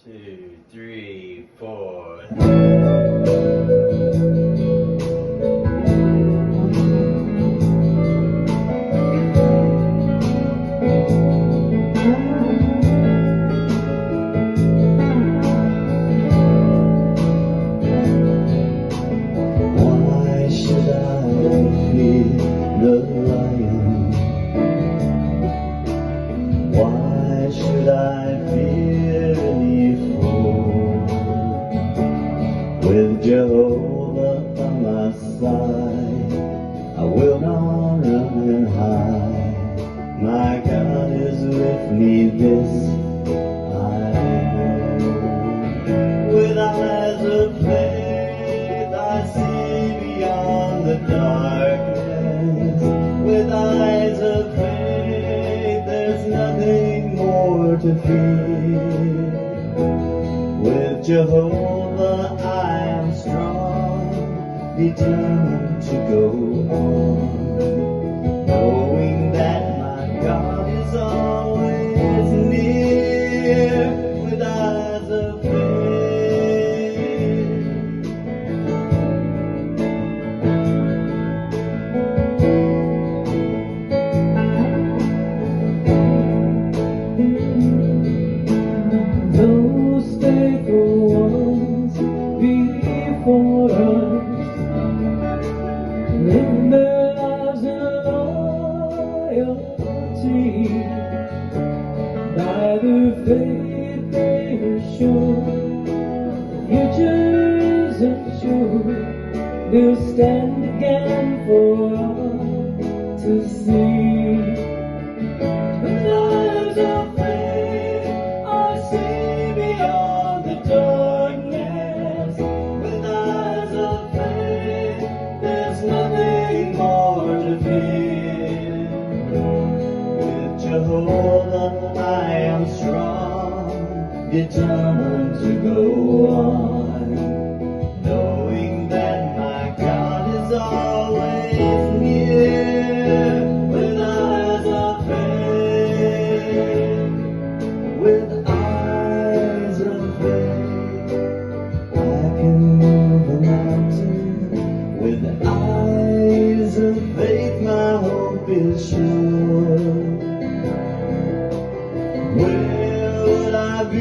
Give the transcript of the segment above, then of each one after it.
2, 3, 4. Why should I fear the lion? Why should I fear any foe? With Jehovah on my side, I will not run and hide. My God is with me, this I know. With eyes of faith I see beyond the darkness. With eyes of faith there's nothing more to fear. With Jehovah I am strong, determined to go on, knowing that my God is always near. With eyes of faith, those faithful ones before us live their lives in loyalty. By their faith they are sure the future isn't sure. They'll stand again for all to see. With eyes of faith I see beyond the darkness. With eyes of faith there's nothing more to fear. With Jehovah I am strong, determined to go on, knowing that my God is always near. With eyes of faith, with eyes of faith, I can move a mountain. With eyes of faith my hope is sure. Where would I be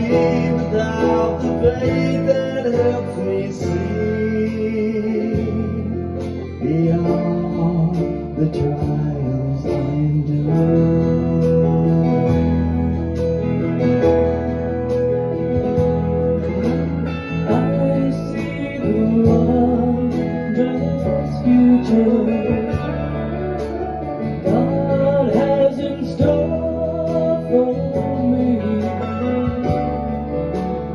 without the faith that helps me see beyond the trials I endure? I see the wondrous future God has in store for me.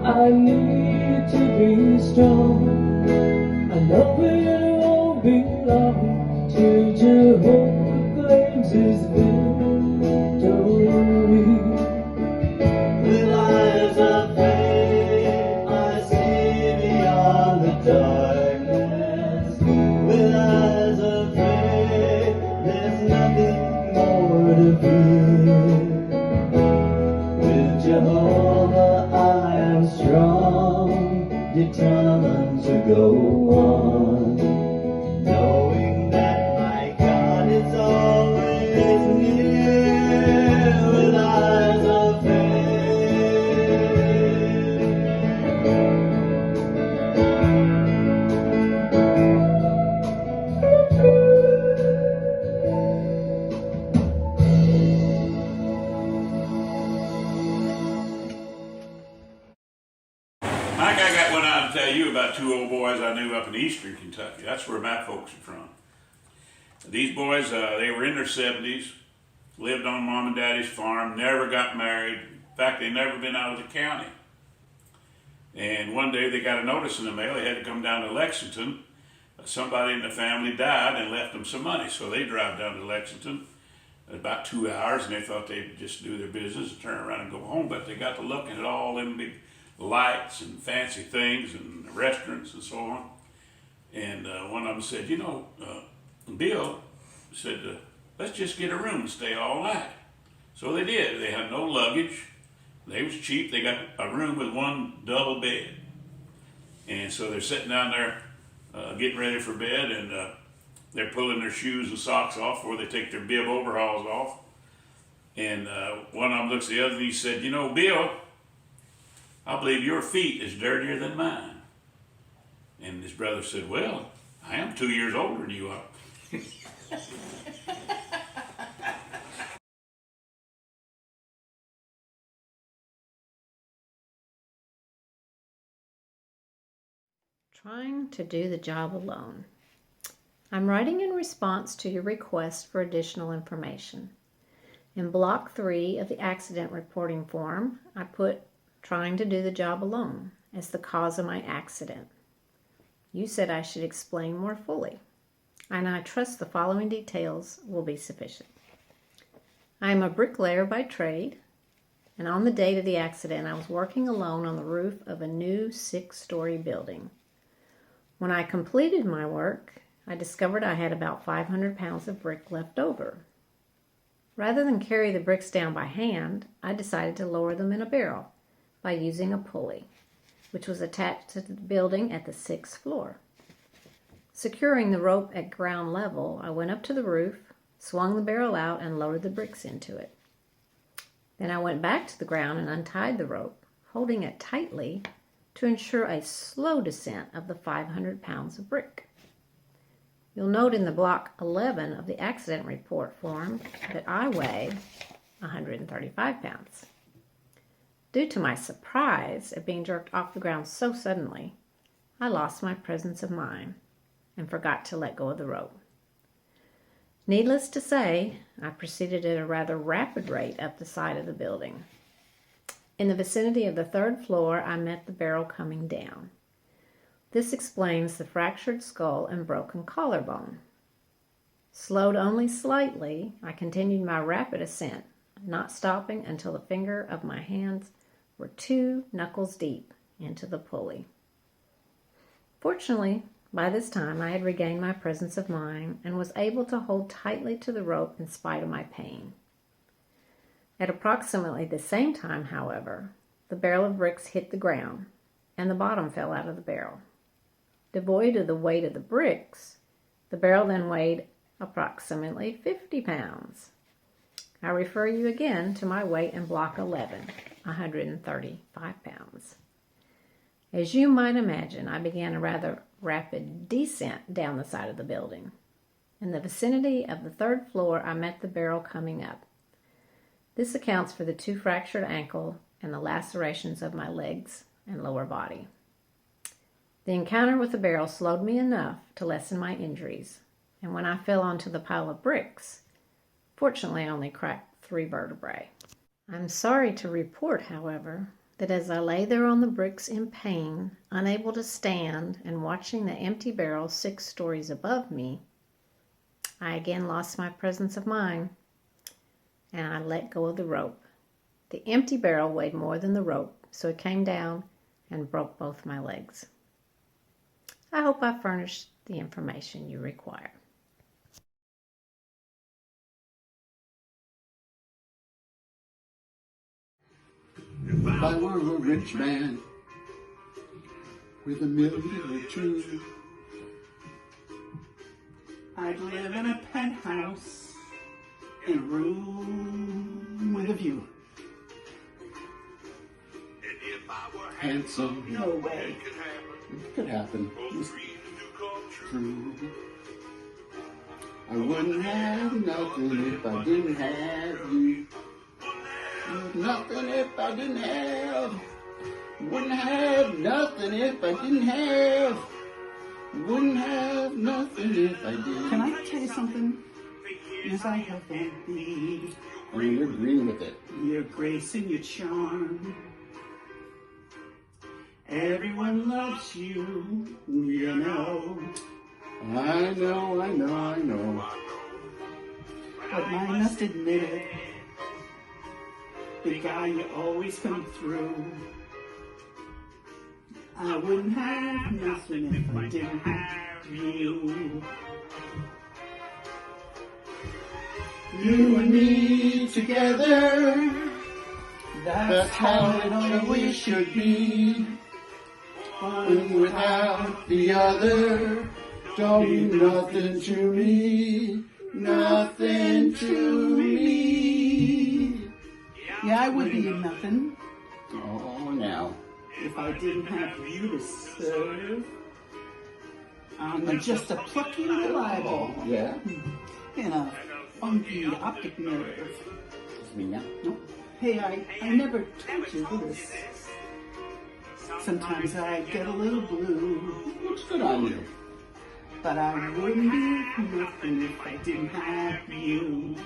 I need to be strong. I know it won't be long till Jehovah claims his victory. With eyes of faith I see beyond the darkness. With eyes of faith there's nothing more to fear. With Jehovah I am strong, determined to go on, knowing that my God is always near. With eyes of faith. Mike, I got one out to tell you about two old boys I knew up in eastern Kentucky. That's where my folks are from. These boys, they were in their 70s, lived on mom and daddy's farm, never got married. In fact, they never been out of the county. And one day they got a notice in the mail. They had to come down to Lexington. Somebody in the family died and left them some money. So they drive down to Lexington about 2 hours, and they thought they'd just do their business and turn around and go home. But they got to looking at all them big lights and fancy things and restaurants and so on. And one of them said, Bill said, let's just get a room and stay all night. So they did. They had no luggage. They was cheap. They got a room with one double bed. And so they're sitting down there getting ready for bed, and they're pulling their shoes and socks off before they take their bib overalls off. And one of them looks at the other and he said, "You know, Bill, I believe your feet is dirtier than mine." And his brother said, "Well, I am 2 years older than you are." Trying to do the job alone. I'm writing in response to your request for additional information. In block 3 of the accident reporting form, I put trying to do the job alone as the cause of my accident. You said I should explain more fully, and I trust the following details will be sufficient. I am a bricklayer by trade, and on the date of the accident, I was working alone on the roof of a new 6-story building. When I completed my work, I discovered I had about 500 pounds of brick left over. Rather than carry the bricks down by hand, I decided to lower them in a barrel by using a pulley, which was attached to the building at the 6th floor. Securing the rope at ground level, I went up to the roof, swung the barrel out, and lowered the bricks into it. Then I went back to the ground and untied the rope, holding it tightly to ensure a slow descent of the 500 pounds of brick. You'll note in the block 11 of the accident report form that I weigh 135 pounds. Due to my surprise at being jerked off the ground so suddenly, I lost my presence of mind and forgot to let go of the rope. Needless to say, I proceeded at a rather rapid rate up the side of the building. In the vicinity of the 3rd floor, I met the barrel coming down. This explains the fractured skull and broken collarbone. Slowed only slightly, I continued my rapid ascent, not stopping until the finger of my hands were 2 knuckles deep into the pulley. Fortunately, by this time I had regained my presence of mind and was able to hold tightly to the rope in spite of my pain. At approximately the same time, however, the barrel of bricks hit the ground and the bottom fell out of the barrel. Devoid of the weight of the bricks, the barrel then weighed approximately 50 pounds. I refer you again to my weight in block 11, 135 pounds. As you might imagine, I began a rather rapid descent down the side of the building. In the vicinity of the 3rd floor, I met the barrel coming up. This accounts for the 2 fractured ankles and the lacerations of my legs and lower body. The encounter with the barrel slowed me enough to lessen my injuries, and when I fell onto the pile of bricks, fortunately I only cracked 3 vertebrae. I'm sorry to report, however, that as I lay there on the bricks in pain, unable to stand and watching the empty barrel 6 stories above me, I again lost my presence of mind and I let go of the rope. The empty barrel weighed more than the rope, so it came down and broke both my legs. I hope I furnished the information you require. If I were a rich man with $1 million or 2, I'd live in a penthouse in a room with a view. Handsome, no way. It could happen. It's true. I wouldn't have nothing if I didn't have you. Nothing if I didn't have. Wouldn't have nothing if I didn't have. Wouldn't have nothing if I did. Can I tell you something? Yes, I have indeed. And you're agreeing with it. Your grace and your charm. Everyone loves you, you know. I know. But I must admit it, the guy you always come through. I wouldn't have nothing if I didn't have you. You and me together, That's how it always should be. One without the other don't mean nothing to me. Nothing to me. Yeah, I would be nothing Oh, now. if I didn't have you to serve. I'm just a plucky little eyeball Yeah? and a funky optic nerve. It's me now. No. Hey, I never told you this. Sometimes I get a little blue, Looks good on you. but I wouldn't be nothing if I didn't have you.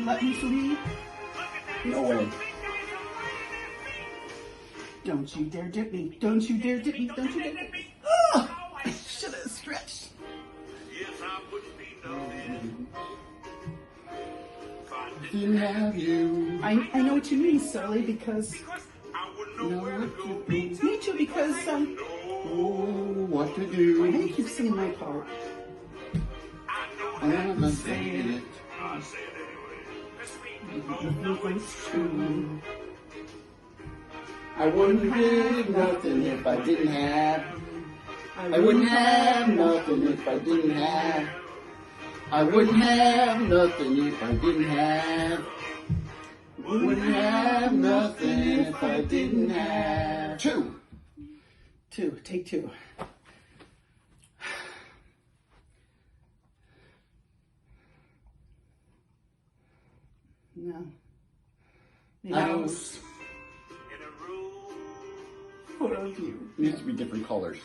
Let me sleep. No way. Don't you dare dip me. Don't you dare dip me. Don't you dare dip me. Oh, I should have stretched. Didn't have you. I know what you mean, Sully, because Know what to do. me too, because Oh, what to I'm do. gonna keep singing my part. I'm not saying it. It's true. I wouldn't have nothing if I didn't have. I wouldn't have nothing if I didn't have. I wouldn't have nothing if I didn't have. Wouldn't have nothing if I didn't have. Two. Take two. No. The house full of you. Needs to be different colors.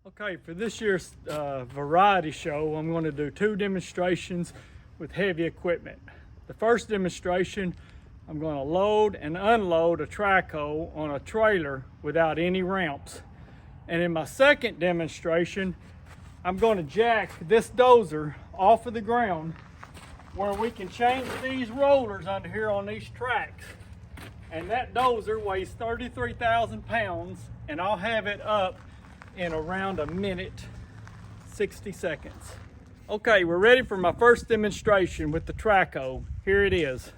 Okay, for this year's variety show, I'm going to do 2 demonstrations with heavy equipment. The first demonstration, I'm going to load and unload a track hoe on a trailer without any ramps. And in my second demonstration, I'm going to jack this dozer off of the ground where we can change these rollers under here on these tracks. And that dozer weighs 33,000 pounds, and I'll have it up in around a minute, 60 seconds. Okay, we're ready for my first demonstration with the track hoe. Here it is.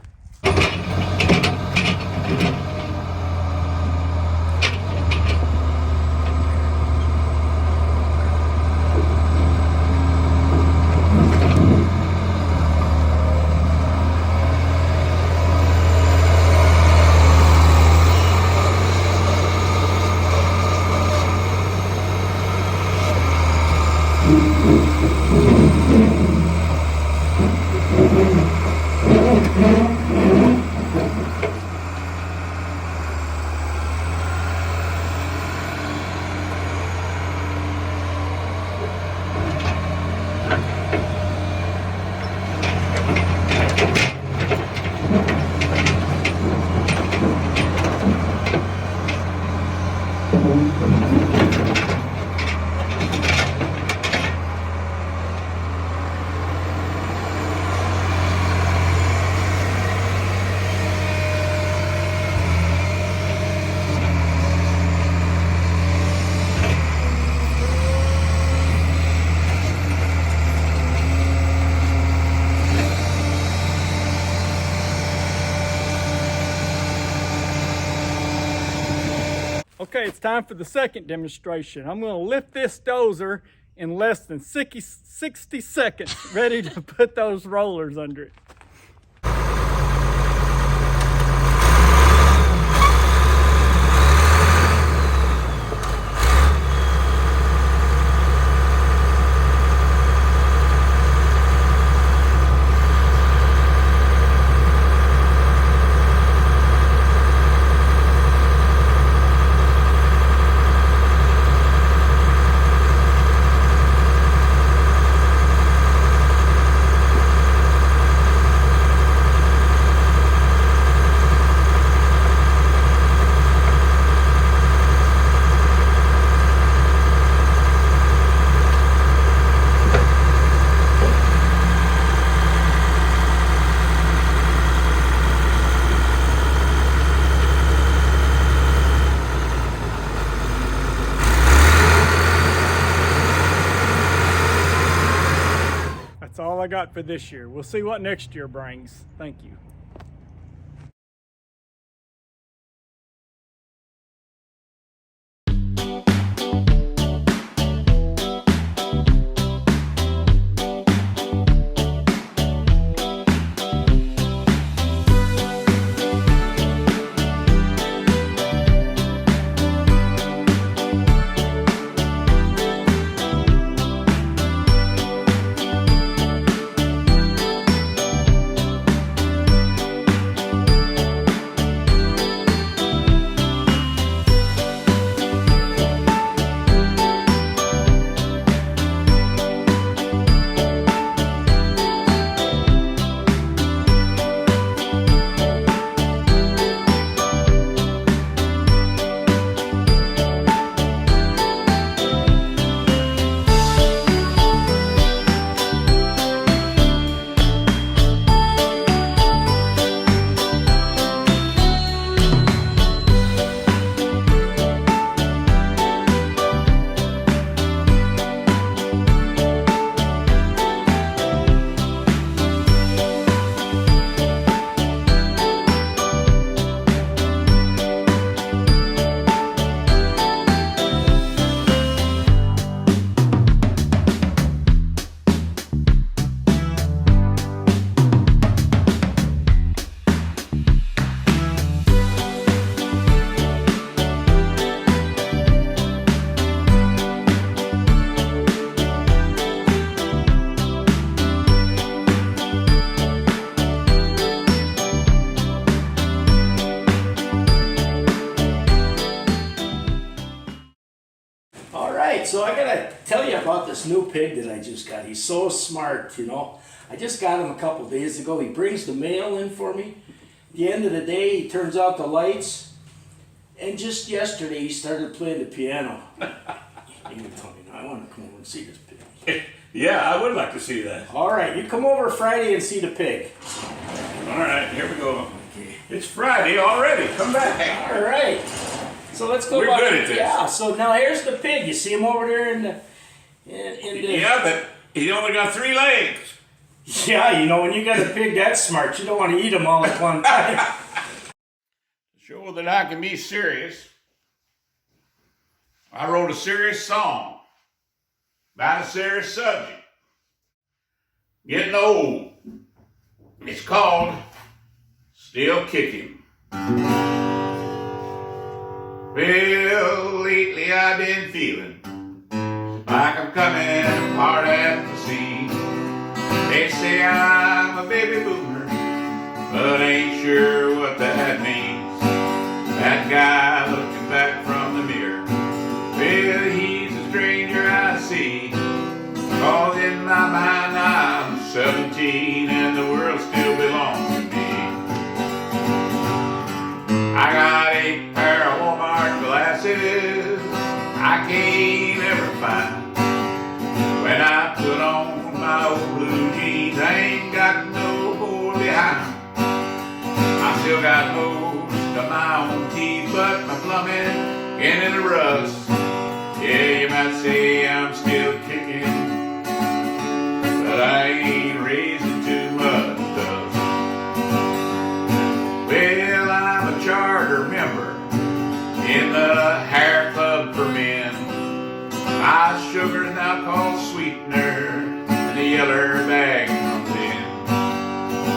Okay, it's time for the second demonstration. I'm going to lift this dozer in less than 60 seconds, ready to put those rollers under it. got for this year. We'll see what next year brings. Thank you. So I gotta tell you about this new pig that I just got. He's so smart, you know. I just got him a couple days ago. He brings the mail in for me. At the end of the day, he turns out the lights. And just yesterday, he started playing the piano. You can tell me now, I want to come over and see this pig. Yeah, I would like to see that. All right, you come over Friday and see the pig. All right, here we go. It's Friday already. Come back. All right. So let's go. We're back. good at this. Yeah. So now here's the pig. You see him over there in the. Yeah, but he only got 3 legs. Yeah, you know, when you got a pig that smart, you don't want to eat them all at one time. To show that I can be serious, I wrote a serious song about a serious subject. Getting old. It's called Still Kicking. Well, lately I've been feeling like I'm coming apart at the seams. They say I'm a baby boomer, but ain't sure what that means. That guy looking back from the mirror, well, he's a stranger I see. 'Cause in my mind I'm 17 and the world still belongs to me. I got a pair of Walmart glasses I can't ever find. When I put on my old blue jeans, I ain't got no more behind. I still got most of my own teeth, but my plumbing ain't in a rust. Yeah, you might say I'm still kicking, but I ain't raising too much dust. Well, I'm a charter member in the hair club for men. My sugar's now called sweetener, and the yeller bag comes in.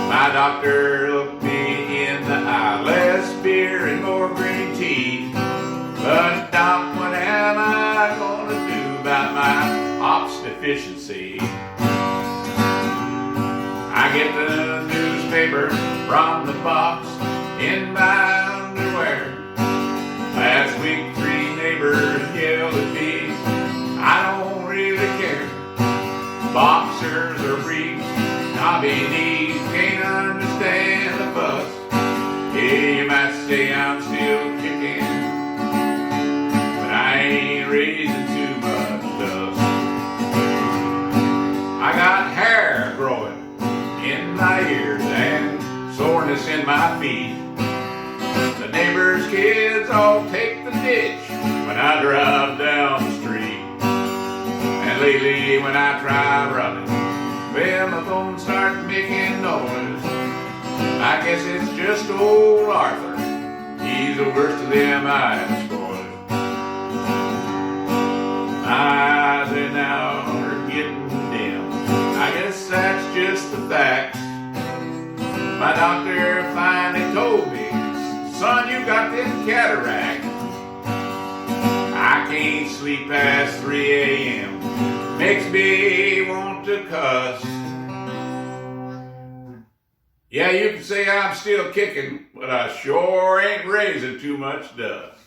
My doctor looked me in the eye, less beer and more green tea. But doc, what am I gonna do about my hops deficiency? I get the newspaper from the box in my underwear. Last week 3 neighbors yelled at me, I don't really care. Boxers or briefs, knobby knees, can't understand the fuss. Yeah, you might say I'm still kicking, but I ain't raising too much dust. I got hair growing in my ears and soreness in my feet. The neighbors' kids all take the ditch when I drive down the street. And lately when I try running, Well, my phone started making noise. I guess it's just old Arthur. He's the worst of them Irish boys. My eyes are now are getting dim. I guess that's just the fact. My doctor finally told me, son, you got them cataract. I can't sleep past 3 a.m. Makes me want to cuss. Yeah, you can say I'm still kicking, but I sure ain't raising too much dust.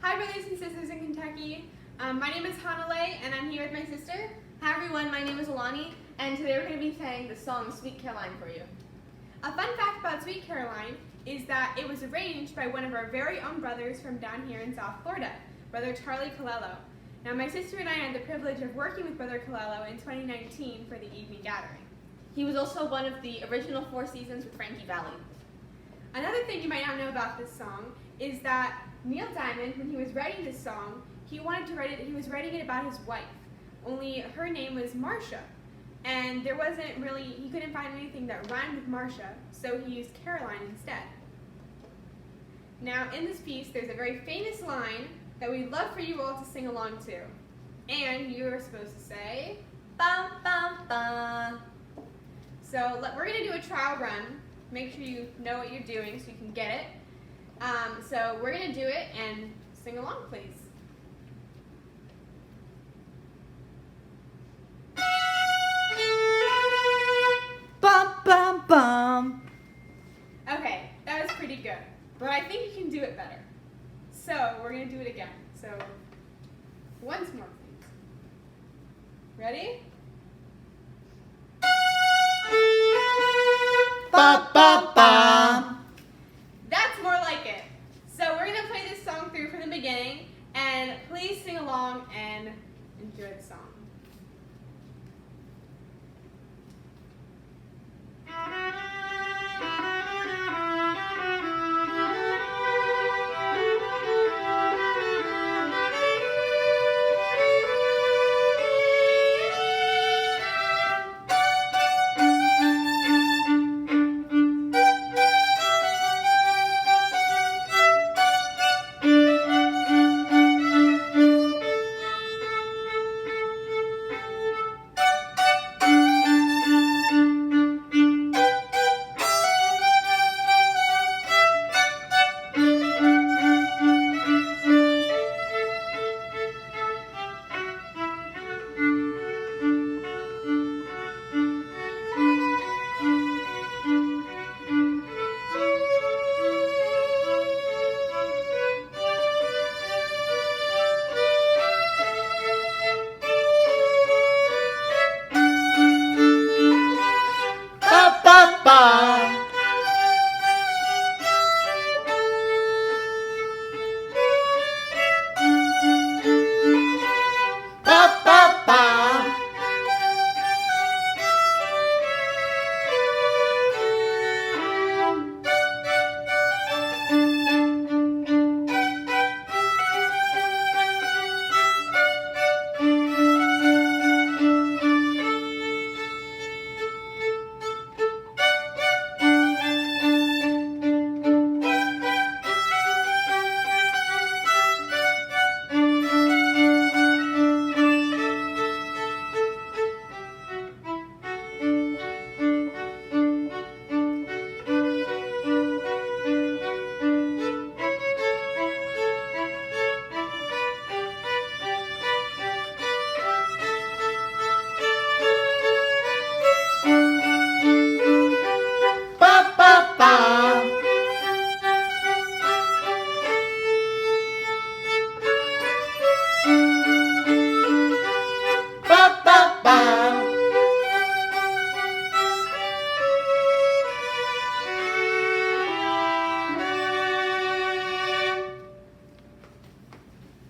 Hi brothers and sisters in Kentucky. My name is Hanalei and I'm here with my sister. Hi everyone, my name is Alani and today we're going to be saying the song Sweet Caroline for you. A fun fact about Sweet Caroline is that it was arranged by one of our very own brothers from down here in South Florida, Brother Charlie Colello. Now my sister and I had the privilege of working with Brother Colello in 2019 for the evening gathering. He was also one of the original Four Seasons with Frankie Valli. Another thing you might not know about this song is that Neil Diamond, when he was writing this song, he was writing it about his wife, only her name was Marcia. And he couldn't find anything that rhymed with Marcia, so he used Caroline instead. Now, in this piece, there's a very famous line that we'd love for you all to sing along to. And you're supposed to say, bum, bum, bum. So we're going to do a trial run. Make sure you know what you're doing so you can get it. So we're going to do it and sing along, please. Bum, bum, bum. Okay, that was pretty good, but I think you can do it better. So we're going to do it again. So once more, please. Ready? Ba, ba, ba. That's more like it. So we're going to play this song through from the beginning, and please sing along and enjoy the song.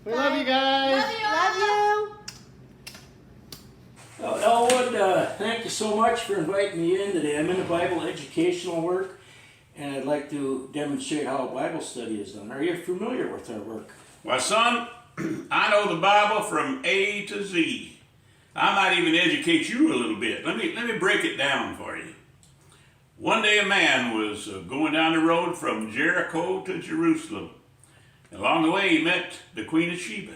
We love you guys. Love you. Elwood, thank you so much for inviting me in today. I'm in the Bible educational work, and I'd like to demonstrate how a Bible study is done. Are you familiar with our work? Well, son, I know the Bible from A to Z. I might even educate you a little bit. Let me break it down for you. One day a man was going down the road from Jericho to Jerusalem. Along the way he met the Queen of Sheba.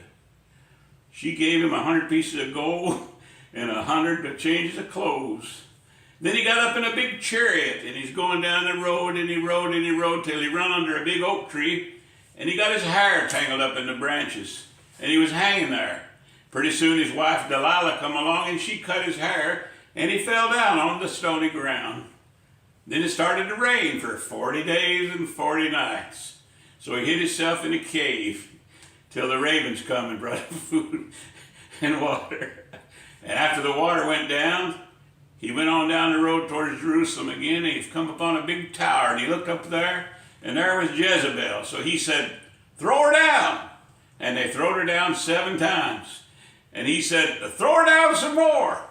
She gave him 100 pieces of gold and 100 changes of clothes. Then he got up in a big chariot and he's going down the road and he rode till he run under a big oak tree and he got his hair tangled up in the branches and he was hanging there. Pretty soon his wife Delilah come along and she cut his hair and he fell down on the stony ground. Then it started to rain for 40 days and 40 nights. So he hid himself in a cave till the ravens come and brought him food and water. And after the water went down, he went on down the road towards Jerusalem again, and he come upon a big tower, and he looked up there, and there was Jezebel. So he said, throw her down. And they throwed her down 7 times. And he said, throw her down some more.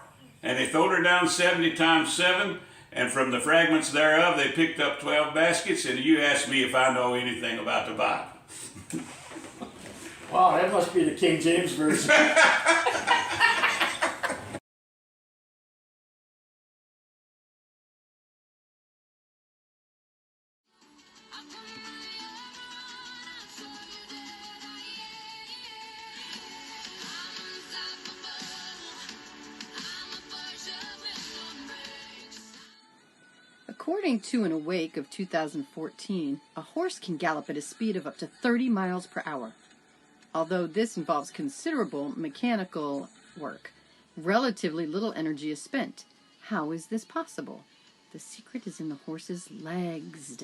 And they throwed her down 70 times 7, and from the fragments thereof they picked up 12 baskets, and you asked me if I know anything about the Bible. Wow, that must be the King James Version. According to an awake of 2014, a horse can gallop at a speed of up to 30 miles per hour. Although this involves considerable mechanical work, relatively little energy is spent. How is this possible? The secret is in the horse's legs.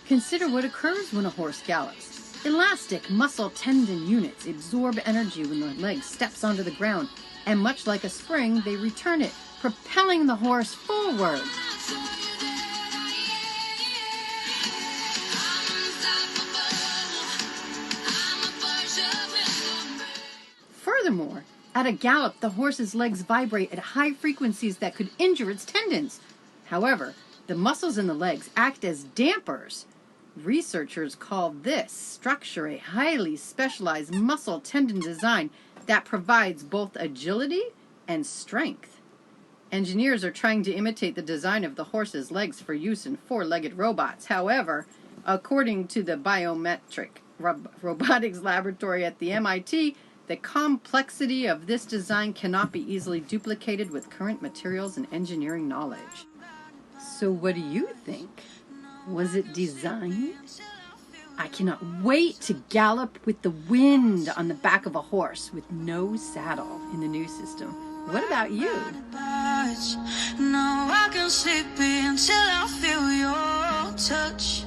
Consider what occurs when a horse gallops. Elastic muscle tendon units absorb energy when the leg steps onto the ground, and much like a spring, they return it, propelling the horse forward. Furthermore, at a gallop, the horse's legs vibrate at high frequencies that could injure its tendons. However, the muscles in the legs act as dampers. Researchers call this structure a highly specialized muscle tendon design that provides both agility and strength. Engineers are trying to imitate the design of the horse's legs for use in 4-legged robots. However, according to the Biometric Robotics Laboratory at the MIT, the complexity of this design cannot be easily duplicated with current materials and engineering knowledge. So what do you think? Was it designed? I cannot wait to gallop with the wind on the back of a horse with no saddle in the new system. What about you? No, I can sleep until I feel your touch.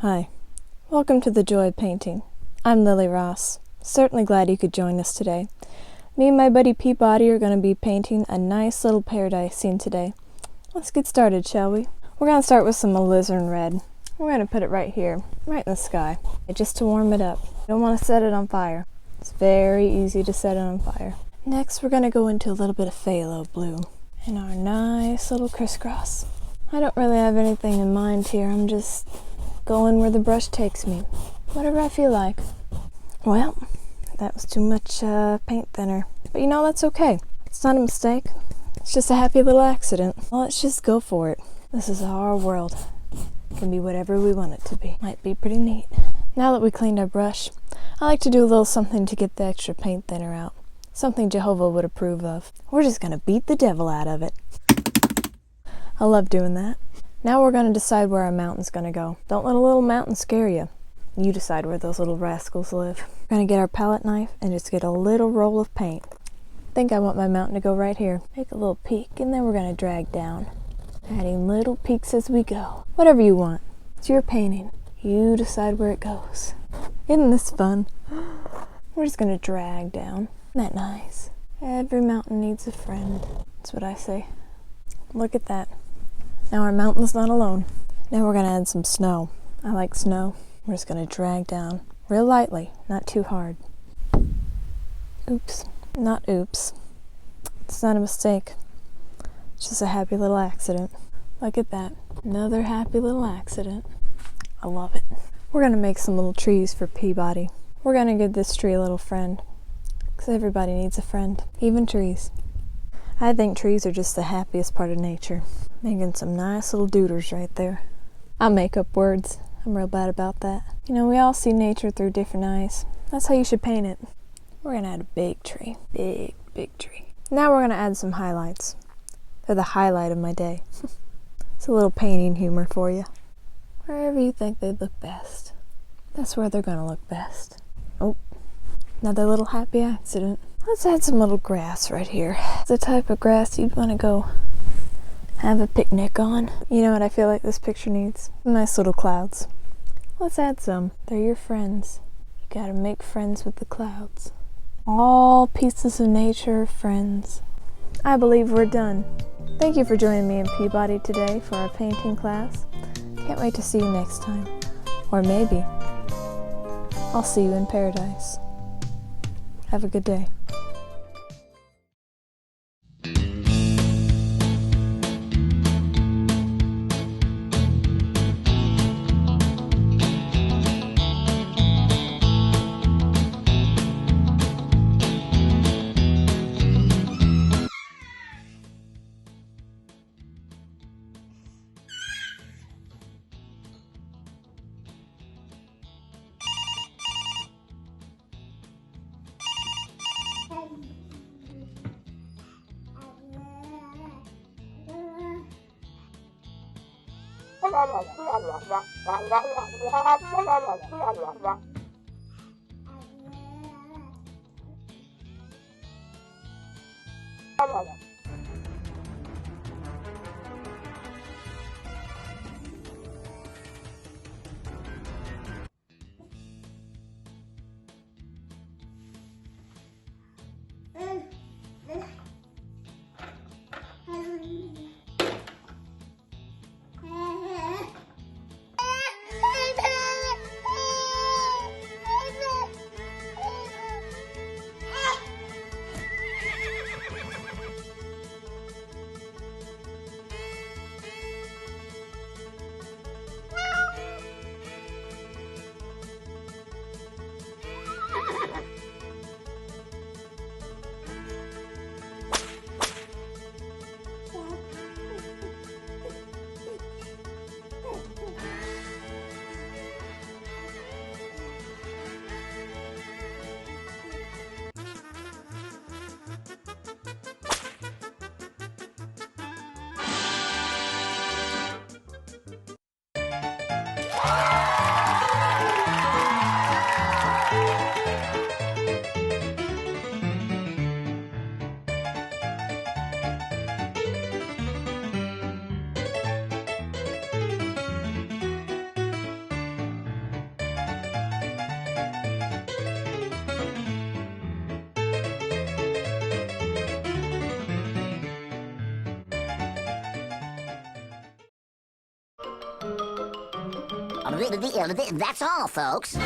Hi, welcome to The Joy of Painting. I'm Lily Ross. Certainly glad you could join us today. Me and my buddy Peabody are going to be painting a nice little paradise scene today. Let's get started, shall we? We're going to start with some alizarin red. We're going to put it right here, right in the sky, just to warm it up. You don't want to set it on fire. It's very easy to set it on fire. Next, we're going to go into a little bit of phthalo blue in our nice little crisscross. I don't really have anything in mind here. I'm just going where the brush takes me. Whatever I feel like. Well, that was too much paint thinner. But you know, that's okay. It's not a mistake. It's just a happy little accident. Well, let's just go for it. This is our world. It can be whatever we want it to be. Might be pretty neat. Now that we cleaned our brush, I like to do a little something to get the extra paint thinner out. Something Jehovah would approve of. We're just gonna beat the devil out of it. I love doing that. Now we're going to decide where our mountain's going to go. Don't let a little mountain scare you. You decide where those little rascals live. We're going to get our palette knife and just get a little roll of paint. I think I want my mountain to go right here. Make a little peak, and then we're going to drag down. Adding little peaks as we go. Whatever you want. It's your painting. You decide where it goes. Isn't this fun? We're just going to drag down. Isn't that nice? Every mountain needs a friend. That's what I say. Look at that. Now our mountain's not alone. Now we're going to add some snow. I like snow. We're just going to drag down real lightly, not too hard. Oops. Not oops. It's not a mistake. It's just a happy little accident. Look at that. Another happy little accident. I love it. We're going to make some little trees for Peabody. We're going to give this tree a little friend. Because everybody needs a friend. Even trees. I think trees are just the happiest part of nature. Making some nice little doodles right there. I make up words. I'm real bad about that. You know, we all see nature through different eyes. That's how you should paint it. We're going to add a big tree. Big, big tree. Now we're going to add some highlights. They're the highlight of my day. It's a little painting humor for you. Wherever you think they'd look best. That's where they're going to look best. Oh, another little happy accident. Let's add some little grass right here. It's the type of grass you'd want to go have a picnic on. You know what I feel like this picture needs? Nice little clouds. Let's add some. They're your friends. You gotta make friends with the clouds. All pieces of nature are friends. I believe we're done. Thank you for joining me in Peabody today for our painting class. Can't wait to see you next time. Or maybe I'll see you in paradise. Have a good day. That's all, folks.